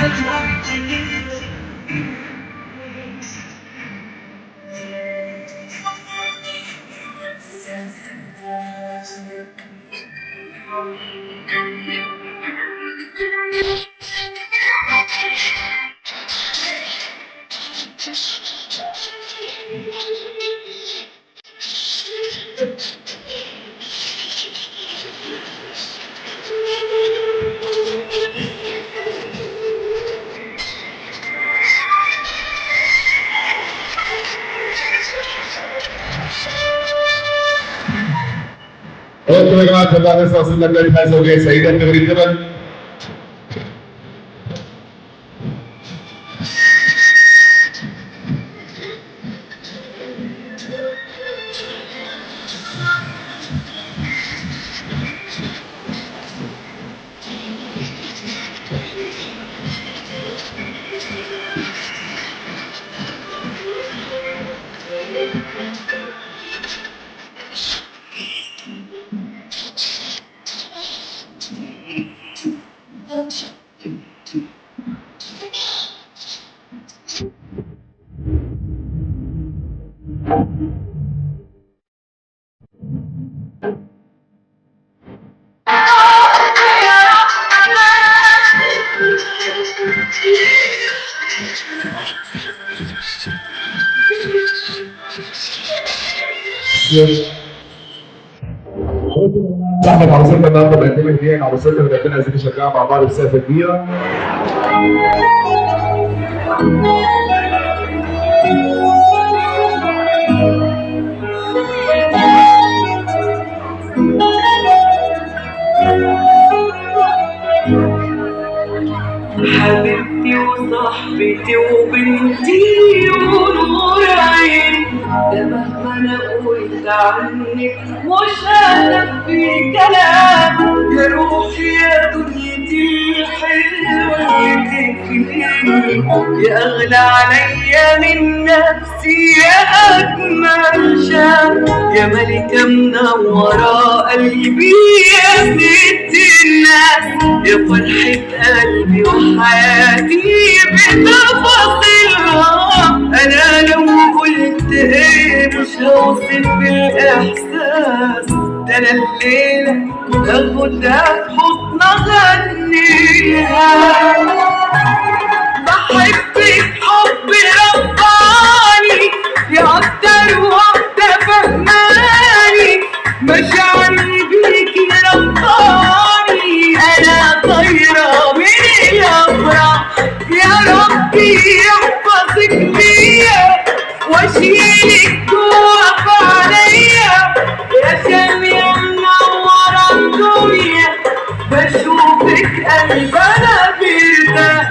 قلت يا جماعه الله لسه واصل لك دلوقتي زوجيه سعيده تغري الجبل. صاحبك عروستنا النهارده بقدم لك هديه عروستنا اللي ربنا عايزين نشجعها مع بعض بسقفه كبيره. حبيبتي وصاحبتي وبنتي ونور عيني، ده مهما انا قلت عنك مش هنفي كلام. يا روحي يا دنيتي الحلوه تكفيني، يا اغلى عليا من نفسي، يا اجمل شام، يا ملكه منوره قلبي، يا ست الناس، يا فرحه قلبي وحياتي بتفاصيلها. انا لو قلت ايه مش هوصف الاحساس ده، انا الليله باخدها في حضنها اغنيها. بحبك حب رباني، يا اكتر واحده فهماني، مشاعري بيكي رباني، انا طايره من الافراح. يا ربي يحفظك ليا واشيلك جوا عليا، يا شامية منورة الدنيا، بشوفك قلبي انا بيرتاح.